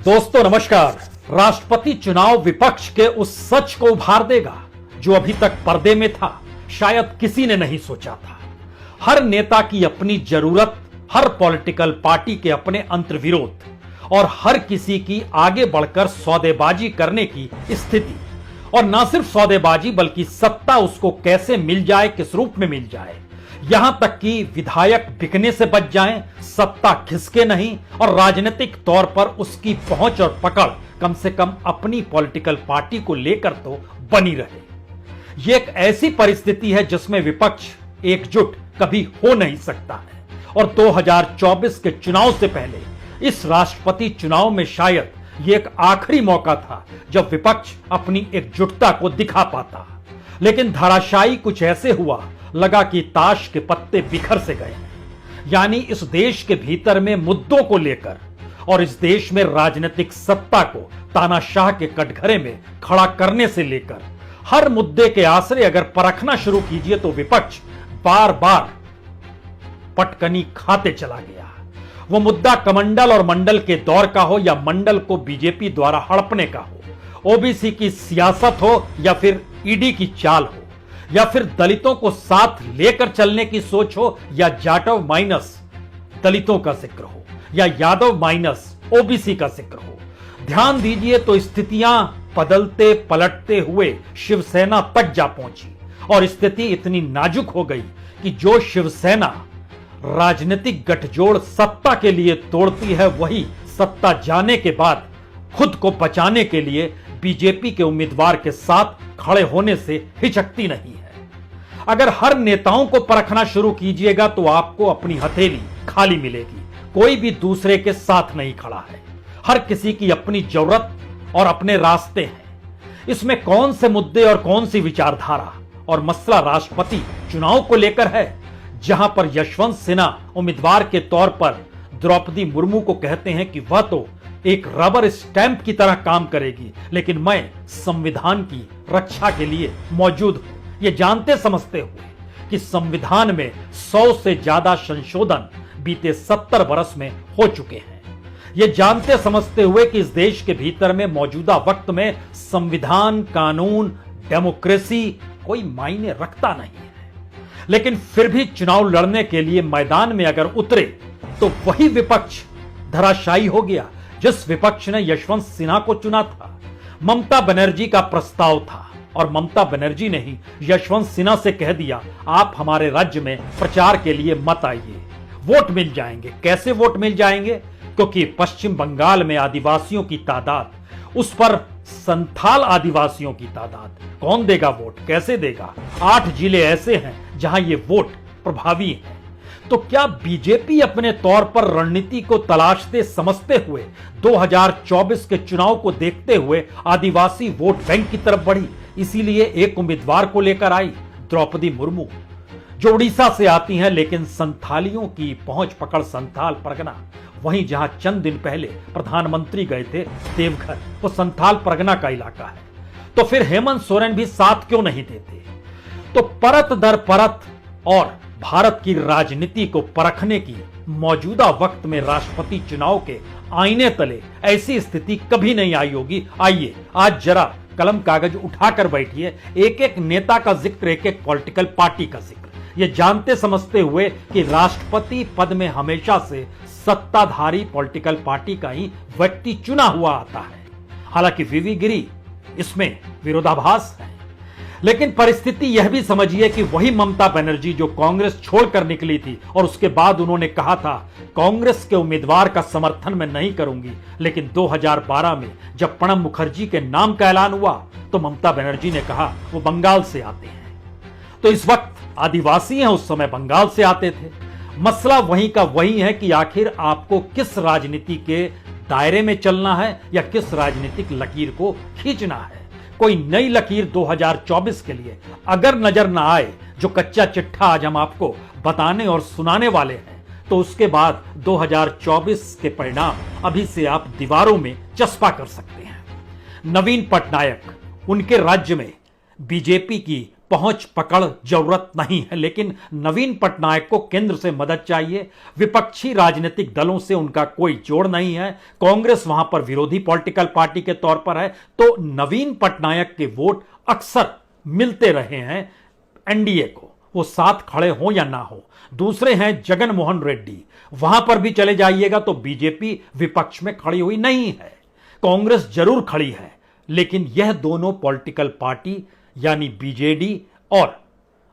दोस्तों नमस्कार। राष्ट्रपति चुनाव विपक्ष के उस सच को उभार देगा जो अभी तक पर्दे में था, शायद किसी ने नहीं सोचा था। हर नेता की अपनी जरूरत, हर पॉलिटिकल पार्टी के अपने अंतर्विरोध और हर किसी की आगे बढ़कर सौदेबाजी करने की स्थिति। और न सिर्फ सौदेबाजी बल्कि सत्ता उसको कैसे मिल जाए, किस रूप में मिल जाए, यहां तक कि विधायक बिकने से बच जाएं, सत्ता खिसके नहीं और राजनीतिक तौर पर उसकी पहुंच और पकड़ कम से कम अपनी पॉलिटिकल पार्टी को लेकर तो बनी रहे। यह एक ऐसी परिस्थिति है जिसमें विपक्ष एकजुट कभी हो नहीं सकता है। और 2024 के चुनाव से पहले इस राष्ट्रपति चुनाव में शायद यह एक आखिरी मौका था जब विपक्ष अपनी एकजुटता को दिखा पाता। लेकिन धराशायी कुछ ऐसे हुआ, लगा कि ताश के पत्ते बिखर से गए। यानी इस देश के भीतर में मुद्दों को लेकर और इस देश में राजनीतिक सत्ता को तानाशाह के कटघरे में खड़ा करने से लेकर हर मुद्दे के आसरे अगर परखना शुरू कीजिए तो विपक्ष बार बार पटकनी खाते चला गया। वो मुद्दा कमंडल और मंडल के दौर का हो या मंडल को बीजेपी द्वारा हड़पने का हो, ओबीसी की सियासत हो या फिर ईडी की चाल हो, या फिर दलितों को साथ लेकर चलने की सोच हो, या जाटव माइनस दलितों का जिक्र हो, या यादव माइनस ओबीसी का जिक्र हो। ध्यान दीजिए तो स्थितियां बदलते पलटते हुए शिवसेना तक जा पहुंची और स्थिति इतनी नाजुक हो गई कि जो शिवसेना राजनीतिक गठजोड़ सत्ता के लिए तोड़ती है, वही सत्ता जाने के बाद खुद को बचाने के लिए बीजेपी के उम्मीदवार के साथ खड़े होने से हिचकती नहीं है। अगर हर नेताओं को परखना शुरू कीजिएगा तो आपको अपनी हथेली खाली मिलेगी। कोई भी दूसरे के साथ नहीं खड़ा है। हर किसी की अपनी जरूरत और अपने रास्ते हैं। इसमें कौन से मुद्दे और कौन सी विचारधारा और मसला राष्ट्रपति चुनाव को लेकर है, जहां पर यशवंत सिन्हा उम्मीदवार के तौर पर द्रौपदी मुर्मू को कहते हैं कि वह तो एक रबर स्टैंप की तरह काम करेगी, लेकिन मैं संविधान की रक्षा के लिए मौजूद हूं। यह जानते समझते हुए कि संविधान में 100 से ज्यादा संशोधन बीते 70 वर्ष में हो चुके हैं। यह जानते समझते हुए कि इस देश के भीतर में मौजूदा वक्त में संविधान, कानून, डेमोक्रेसी कोई मायने रखता नहीं है, लेकिन फिर भी चुनाव लड़ने के लिए मैदान में अगर उतरे तो वही विपक्ष धराशायी हो गया जिस विपक्ष ने यशवंत सिन्हा को चुना था। ममता बनर्जी का प्रस्ताव था और ममता बनर्जी ने ही यशवंत सिन्हा से कह दिया, आप हमारे राज्य में प्रचार के लिए मत आइए, वोट मिल जाएंगे। कैसे वोट मिल जाएंगे? क्योंकि पश्चिम बंगाल में आदिवासियों की तादाद, उस पर संथाल आदिवासियों की तादाद, कौन देगा वोट, कैसे देगा? 8 जिले ऐसे हैं जहां ये वोट प्रभावी है। तो क्या बीजेपी अपने तौर पर रणनीति को तलाशते समझते हुए 2024 के चुनाव को देखते हुए आदिवासी वोट बैंक की तरफ बढ़ी, इसीलिए एक उम्मीदवार को लेकर आई, द्रौपदी मुर्मू, जो उड़ीसा से आती हैं, लेकिन संथालियों की पहुंच पकड़ संथाल परगना, वहीं जहां चंद दिन पहले प्रधानमंत्री गए थे देवघर, वो संथाल परगना का इलाका है। तो फिर हेमंत सोरेन भी साथ क्यों नहीं देते? तो परत दर परत और भारत की राजनीति को परखने की मौजूदा वक्त में राष्ट्रपति चुनाव के आईने तले ऐसी स्थिति कभी नहीं आई होगी। आइए आज जरा कलम कागज उठाकर बैठिए, एक एक नेता का जिक्र, एक एक पॉलिटिकल पार्टी का जिक्र, ये जानते समझते हुए कि राष्ट्रपति पद में हमेशा से सत्ताधारी पॉलिटिकल पार्टी का ही व्यक्ति चुना हुआ आता है। हालांकि वीवी गिरी इसमें विरोधाभास है, लेकिन परिस्थिति यह भी समझिए कि वही ममता बनर्जी जो कांग्रेस छोड़कर निकली थी और उसके बाद उन्होंने कहा था कांग्रेस के उम्मीदवार का समर्थन मैं नहीं करूंगी, लेकिन 2012 में जब प्रणब मुखर्जी के नाम का ऐलान हुआ तो ममता बनर्जी ने कहा वो बंगाल से आते हैं। तो इस वक्त आदिवासी हैं, उस समय बंगाल से आते थे। मसला वहीं का वही है कि आखिर आपको किस राजनीति के दायरे में चलना है या किस राजनीतिक लकीर को खींचना है। कोई नई लकीर 2024 के लिए अगर नजर ना आए, जो कच्चा चिट्ठा आज हम आपको बताने और सुनाने वाले हैं, तो उसके बाद 2024 के परिणाम अभी से आप दीवारों में चस्पा कर सकते हैं। नवीन पटनायक, उनके राज्य में बीजेपी की पहुंच पकड़ जरूरत नहीं है, लेकिन नवीन पटनायक को केंद्र से मदद चाहिए। विपक्षी राजनीतिक दलों से उनका कोई जोड़ नहीं है। कांग्रेस वहां पर विरोधी पॉलिटिकल पार्टी के तौर पर है, तो नवीन पटनायक के वोट अक्सर मिलते रहे हैं एनडीए को, वो साथ खड़े हो या ना हो। दूसरे हैं जगन मोहन रेड्डी, वहां पर भी चले जाइएगा तो बीजेपी विपक्ष में खड़ी हुई नहीं है। कांग्रेस जरूर खड़ी है, लेकिन यह दोनों पॉलिटिकल पार्टी यानी बीजेडी और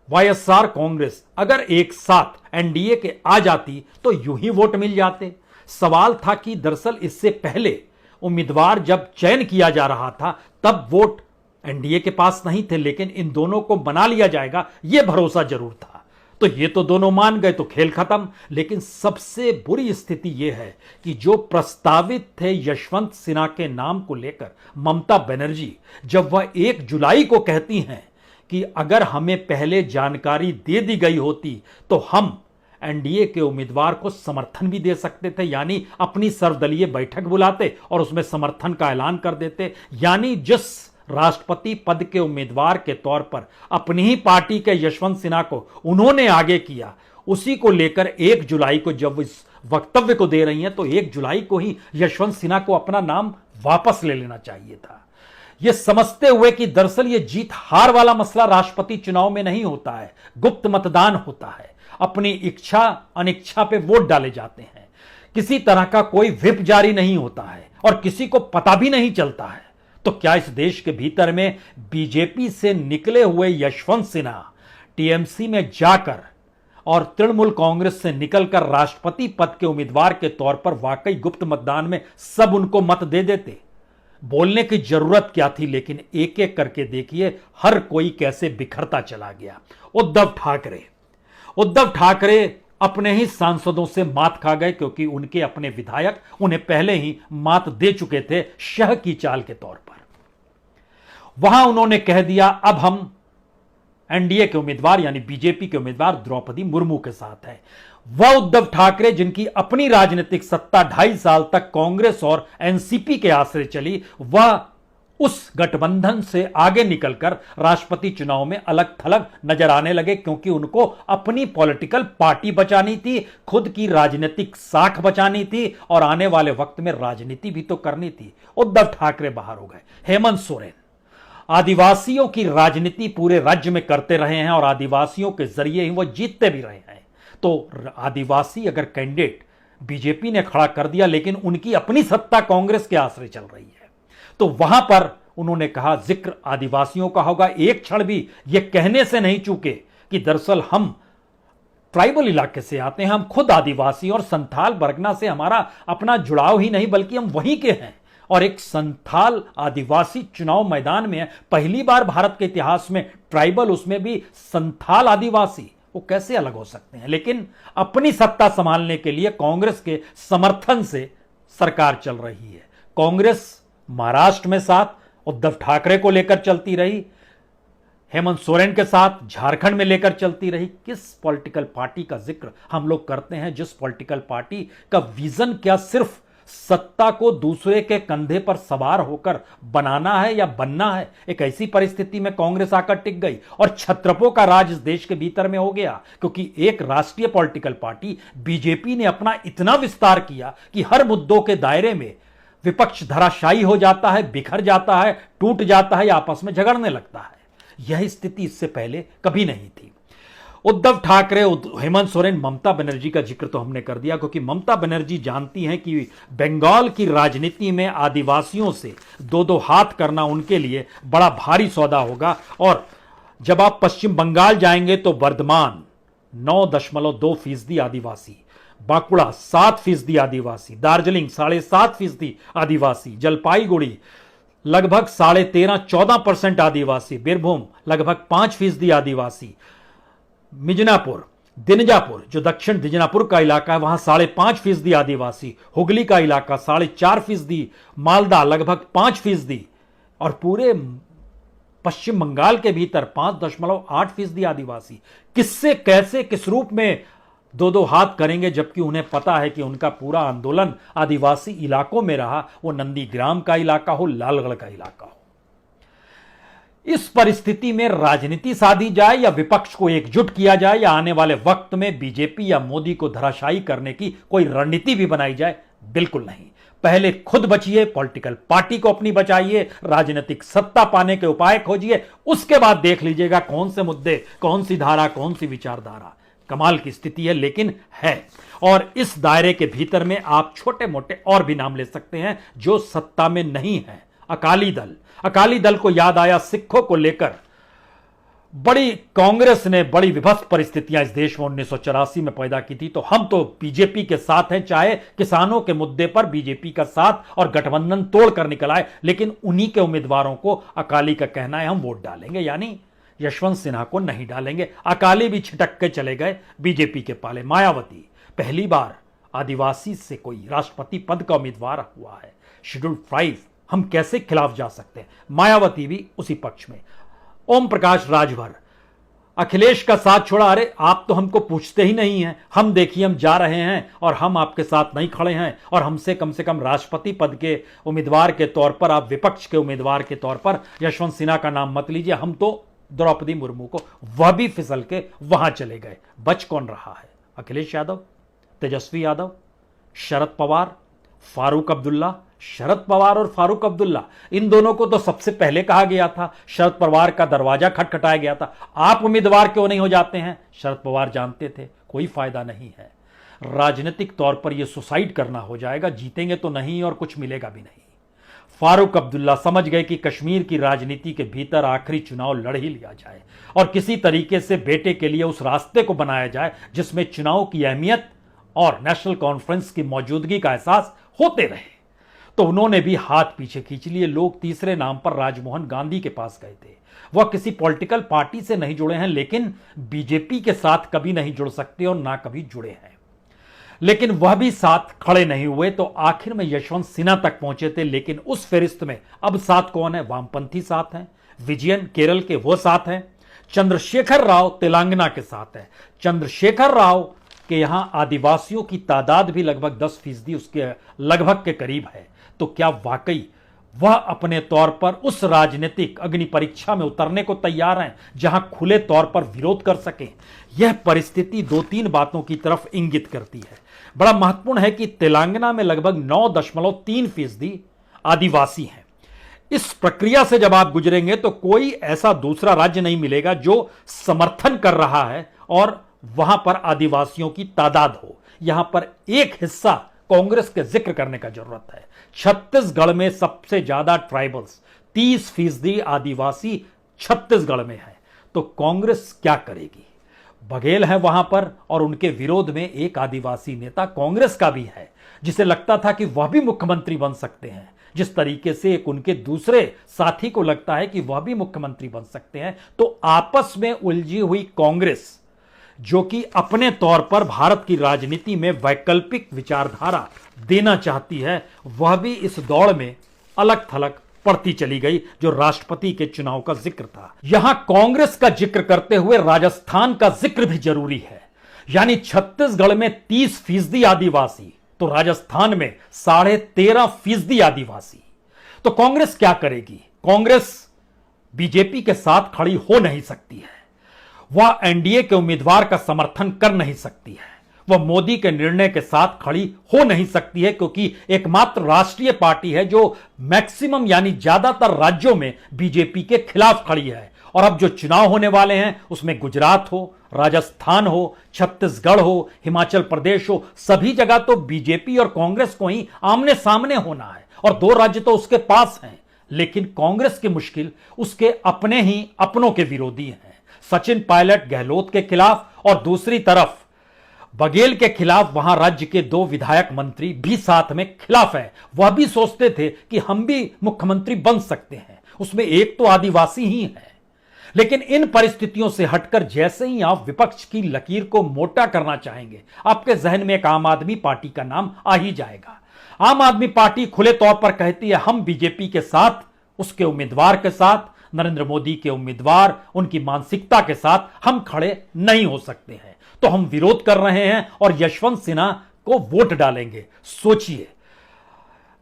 वाईएसआर कांग्रेस अगर एक साथ एनडीए के आ जाती तो यूं ही वोट मिल जाते। सवाल था कि दरअसल इससे पहले उम्मीदवार जब चयन किया जा रहा था तब वोट एनडीए के पास नहीं थे, लेकिन इन दोनों को बना लिया जाएगा यह भरोसा जरूर था। तो ये तो दोनों मान गए तो खेल खत्म। लेकिन सबसे बुरी स्थिति यह है कि जो प्रस्तावित थे यशवंत सिन्हा के नाम को लेकर ममता बनर्जी, जब वह 1 जुलाई को कहती हैं कि अगर हमें पहले जानकारी दे दी गई होती तो हम एनडीए के उम्मीदवार को समर्थन भी दे सकते थे, यानी अपनी सर्वदलीय बैठक बुलाते और उसमें समर्थन का ऐलान कर देते। यानी जिस राष्ट्रपति पद के उम्मीदवार के तौर पर अपनी ही पार्टी के यशवंत सिन्हा को उन्होंने आगे किया, उसी को लेकर 1 जुलाई को जब इस वक्तव्य को दे रही हैं तो 1 जुलाई को ही यशवंत सिन्हा को अपना नाम वापस ले लेना चाहिए था। यह समझते हुए कि दरअसल यह जीत हार वाला मसला राष्ट्रपति चुनाव में नहीं होता है, गुप्त मतदान होता है। अपनी इच्छा अनिच्छा पे वोट डाले जाते हैं, किसी तरह का कोई व्हिप जारी नहीं होता है और किसी को पता भी नहीं चलता है। तो क्या इस देश के भीतर में बीजेपी से निकले हुए यशवंत सिन्हा टीएमसी में जाकर और तृणमूल कांग्रेस से निकलकर राष्ट्रपति पद के उम्मीदवार के तौर पर वाकई गुप्त मतदान में सब उनको मत दे देते? बोलने की जरूरत क्या थी, लेकिन एक एक करके देखिए हर कोई कैसे बिखरता चला गया। उद्धव ठाकरे अपने ही सांसदों से मात खा गए, क्योंकि उनके अपने विधायक उन्हें पहले ही मात दे चुके थे शह की चाल के तौर पर। वहां उन्होंने कह दिया अब हम एनडीए के उम्मीदवार यानी बीजेपी के उम्मीदवार द्रौपदी मुर्मू के साथ हैं। वह उद्धव ठाकरे जिनकी अपनी राजनीतिक सत्ता 2.5 साल तक कांग्रेस और एनसीपी के आश्रय चली, वह उस गठबंधन से आगे निकलकर राष्ट्रपति चुनाव में अलग थलग नजर आने लगे, क्योंकि उनको अपनी पॉलिटिकल पार्टी बचानी थी, खुद की राजनीतिक साख बचानी थी और आने वाले वक्त में राजनीति भी तो करनी थी। उद्धव ठाकरे बाहर हो गए। हेमंत सोरेन आदिवासियों की राजनीति पूरे राज्य में करते रहे हैं और आदिवासियों के जरिए ही वो जीतते भी रहे हैं। तो आदिवासी अगर कैंडिडेट बीजेपी ने खड़ा कर दिया, लेकिन उनकी अपनी सत्ता कांग्रेस के आश्रय चल रही है, तो वहां पर उन्होंने कहा जिक्र आदिवासियों का होगा। एक क्षण भी यह कहने से नहीं चूके कि दरअसल हम ट्राइबल इलाके से आते हैं, हम खुद आदिवासी और संथाल बरगना से हमारा अपना जुड़ाव ही नहीं बल्कि हम वहीं के हैं। और एक संथाल आदिवासी चुनाव मैदान में पहली बार भारत के इतिहास में ट्राइबल, उसमें भी संथाल आदिवासी, वो कैसे अलग हो सकते हैं? लेकिन अपनी सत्ता संभालने के लिए कांग्रेस के समर्थन से सरकार चल रही है। कांग्रेस महाराष्ट्र में साथ उद्धव ठाकरे को लेकर चलती रही, हेमंत सोरेन के साथ झारखंड में लेकर चलती रही। किस पॉलिटिकल पार्टी का जिक्र हम लोग करते हैं जिस पॉलिटिकल पार्टी का विजन क्या सिर्फ सत्ता को दूसरे के कंधे पर सवार होकर बनाना है या बनना है? एक ऐसी परिस्थिति में कांग्रेस आकर टिक गई और छत्रपों का राज इस देश के भीतर में हो गया, क्योंकि एक राष्ट्रीय पॉलिटिकल पार्टी बीजेपी ने अपना इतना विस्तार किया कि हर मुद्दों के दायरे में विपक्ष धराशायी हो जाता है, बिखर जाता है, टूट जाता है या आपस में झगड़ने लगता है। यह स्थिति इससे पहले कभी नहीं थी। उद्धव ठाकरे, हेमंत सोरेन, ममता बनर्जी का जिक्र तो हमने कर दिया, क्योंकि ममता बनर्जी जानती हैं कि बंगाल की राजनीति में आदिवासियों से दो हाथ करना उनके लिए बड़ा भारी सौदा होगा। और जब आप पश्चिम बंगाल जाएंगे तो वर्धमान 9.2% आदिवासी, बांकुड़ा 7% आदिवासी, दार्जिलिंग 7.5% आदिवासी, जलपाईगुड़ी लगभग 13.5-14% आदिवासी, बीरभूम लगभग 5% आदिवासी, मिजनापुर, दिनजापुर जो दक्षिण दिजनापुर का इलाका है वहां 5.5% आदिवासी, हुगली का इलाका 4.5%, मालदा लगभग 5%, और पूरे पश्चिम बंगाल के भीतर 5.8% आदिवासी। किससे कैसे किस रूप में दो हाथ करेंगे, जबकि उन्हें पता है कि उनका पूरा आंदोलन आदिवासी इलाकों में रहा, वो नंदीग्राम का इलाका हो, लालगढ़ का इलाका हो। इस परिस्थिति में राजनीति साधी जाए या विपक्ष को एकजुट किया जाए या आने वाले वक्त में बीजेपी या मोदी को धराशायी करने की कोई रणनीति भी बनाई जाए, बिल्कुल नहीं। पहले खुद बचिए, पॉलिटिकल पार्टी को अपनी बचाइए, राजनीतिक सत्ता पाने के उपाय खोजिए, उसके बाद देख लीजिएगा कौन से मुद्दे, कौन सी धारा, कौन सी विचारधारा। कमाल की स्थिति है, लेकिन है। और इस दायरे के भीतर में आप छोटे मोटे और भी नाम ले सकते हैं जो सत्ता में नहीं है। अकाली दल को याद आया, सिखों को लेकर बड़ी कांग्रेस ने बड़ी विभत्स परिस्थितियां इस देश में 1984 में पैदा की थी। तो हम तो बीजेपी के साथ हैं, चाहे किसानों के मुद्दे पर बीजेपी का साथ और गठबंधन तोड़कर निकल आए, लेकिन उन्हीं के उम्मीदवारों को अकाली का कहना है हम वोट डालेंगे, यानी यशवंत सिन्हा को नहीं डालेंगे। अकाली भी छिटक के चले गए बीजेपी के पाले। मायावती, पहली बार आदिवासी से कोई राष्ट्रपति पद का उम्मीदवार हुआ है। शेड्यूल 5, हम कैसे खिलाफ जा सकते हैं? मायावती भी उसी पक्ष में। ओम प्रकाश राजभर, अखिलेश का साथ छोड़ा, अरे आप तो हमको पूछते ही नहीं हैं, हम देखिए हम जा रहे हैं और हम आपके साथ नहीं खड़े हैं, और हमसे कम से कम राष्ट्रपति पद के उम्मीदवार के तौर पर, आप विपक्ष के उम्मीदवार के तौर पर यशवंत सिन्हा का नाम मत लीजिए। हम तो द्रौपदी मुर्मू को, वह भी फिसल के वहां चले गए। बच कौन रहा है? अखिलेश यादव, तेजस्वी यादव, शरद पवार, फारूक अब्दुल्ला। शरद पवार और फारूक अब्दुल्ला, इन दोनों को तो सबसे पहले कहा गया था, शरद पवार का दरवाजा खटखटाया गया था, आप उम्मीदवार क्यों नहीं हो जाते हैं? शरद पवार जानते थे कोई फायदा नहीं है, राजनीतिक तौर पर यह सुसाइड करना हो जाएगा, जीतेंगे तो नहीं और कुछ मिलेगा भी नहीं। फारूक अब्दुल्ला समझ गए कि कश्मीर की राजनीति के भीतर आखिरी चुनाव लड़ ही लिया जाए और किसी तरीके से बेटे के लिए उस रास्ते को बनाया जाए जिसमें चुनाव की अहमियत और नेशनल कॉन्फ्रेंस की मौजूदगी का एहसास होते रहे। तो उन्होंने भी हाथ पीछे खींच लिए। लोग तीसरे नाम पर राजमोहन गांधी के पास गए थे। वह किसी पॉलिटिकल पार्टी से नहीं जुड़े हैं, लेकिन बीजेपी के साथ कभी नहीं जुड़ सकते और ना कभी जुड़े हैं, लेकिन वह भी साथ खड़े नहीं हुए। तो आखिर में यशवंत सिन्हा तक पहुंचे थे, लेकिन उस फहरिस्त में अब साथ कौन है? वामपंथी साथ हैं, विजयन केरल के वो साथ हैं, चंद्रशेखर राव तेलंगाना के साथ है। चंद्रशेखर राव के यहां आदिवासियों की तादाद भी लगभग 10% उसके लगभग के करीब है। तो क्या वाकई वह अपने तौर पर उस राजनीतिक अग्नि परीक्षा में उतरने को तैयार हैं जहां खुले तौर पर विरोध कर सकें? यह परिस्थिति 2-3 बातों की तरफ इंगित करती है। बड़ा महत्वपूर्ण है कि तेलंगाना में लगभग 9.3% आदिवासी हैं। इस प्रक्रिया से जब आप गुजरेंगे तो कोई ऐसा दूसरा राज्य नहीं मिलेगा जो समर्थन कर रहा है और वहां पर आदिवासियों की तादाद हो। यहां पर एक हिस्सा कांग्रेस के जिक्र करने का जरूरत है। छत्तीसगढ़ में सबसे ज्यादा ट्राइबल्स, 30% आदिवासी छत्तीसगढ़ में है। तो कांग्रेस क्या करेगी? बघेल है वहां पर और उनके विरोध में एक आदिवासी नेता कांग्रेस का भी है जिसे लगता था कि वह भी मुख्यमंत्री बन सकते हैं। जिस तरीके से एक उनके दूसरे साथी को लगता है कि वह भी मुख्यमंत्री बन सकते हैं। तो आपस में उलझी हुई कांग्रेस, जो कि अपने तौर पर भारत की राजनीति में वैकल्पिक विचारधारा देना चाहती है, वह भी इस दौड़ में अलग थलग पड़ती चली गई। जो राष्ट्रपति के चुनाव का जिक्र था, यहां कांग्रेस का जिक्र करते हुए राजस्थान का जिक्र भी जरूरी है। यानी छत्तीसगढ़ में 30% आदिवासी, तो राजस्थान में 13.5% आदिवासी। तो कांग्रेस क्या करेगी? कांग्रेस बीजेपी के साथ खड़ी हो नहीं सकती है, वह एनडीए के उम्मीदवार का समर्थन कर नहीं सकती है, वह मोदी के निर्णय के साथ खड़ी हो नहीं सकती है, क्योंकि एकमात्र राष्ट्रीय पार्टी है जो मैक्सिमम यानी ज्यादातर राज्यों में बीजेपी के खिलाफ खड़ी है। और अब जो चुनाव होने वाले हैं उसमें गुजरात हो, राजस्थान हो, छत्तीसगढ़ हो, हिमाचल प्रदेश हो, सभी जगह तो बीजेपी और कांग्रेस को ही आमने सामने होना है और 2 राज्य तो उसके पास हैं। लेकिन कांग्रेस की मुश्किल उसके अपने ही अपनों के विरोधी हैं। सचिन पायलट गहलोत के खिलाफ और दूसरी तरफ बघेल के खिलाफ वहां राज्य के 2 विधायक मंत्री भी साथ में खिलाफ हैं। वह भी सोचते थे कि हम भी मुख्यमंत्री बन सकते हैं, उसमें एक तो आदिवासी ही है। लेकिन इन परिस्थितियों से हटकर जैसे ही आप विपक्ष की लकीर को मोटा करना चाहेंगे, आपके जहन में एक आम आदमी पार्टी का नाम आ ही जाएगा। आम आदमी पार्टी खुले तौर पर कहती है हम बीजेपी के साथ, उसके उम्मीदवार के साथ, नरेंद्र मोदी के उम्मीदवार, उनकी मानसिकता के साथ हम खड़े नहीं हो सकते हैं, तो हम विरोध कर रहे हैं और यशवंत सिन्हा को वोट डालेंगे। सोचिए,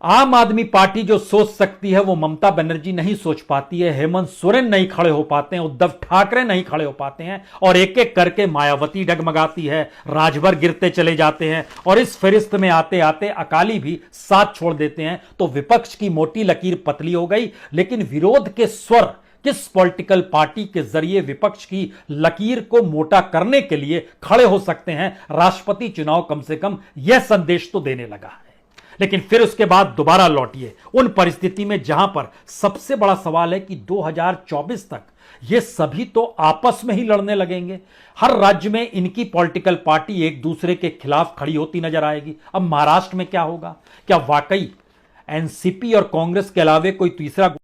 आम आदमी पार्टी जो सोच सकती है वो ममता बनर्जी नहीं सोच पाती है, हेमंत सोरेन नहीं खड़े हो पाते हैं, उद्धव ठाकरे नहीं खड़े हो पाते हैं, और एक एक करके मायावती डगमगाती है, राजभर गिरते चले जाते हैं, और इस फहरिस्त में आते आते अकाली भी साथ छोड़ देते हैं। तो विपक्ष की मोटी लकीर पतली हो गई। लेकिन विरोध के स्वर किस पॉलिटिकल पार्टी के जरिए विपक्ष की लकीर को मोटा करने के लिए खड़े हो सकते हैं, राष्ट्रपति चुनाव कम से कम यह संदेश तो देने लगा है। लेकिन फिर उसके बाद दोबारा लौटिए उन परिस्थिति में जहां पर सबसे बड़ा सवाल है कि 2024 तक ये सभी तो आपस में ही लड़ने लगेंगे। हर राज्य में इनकी पॉलिटिकल पार्टी एक दूसरे के खिलाफ खड़ी होती नजर आएगी। अब महाराष्ट्र में क्या होगा? क्या वाकई एनसीपी और कांग्रेस के अलावे कोई तीसरा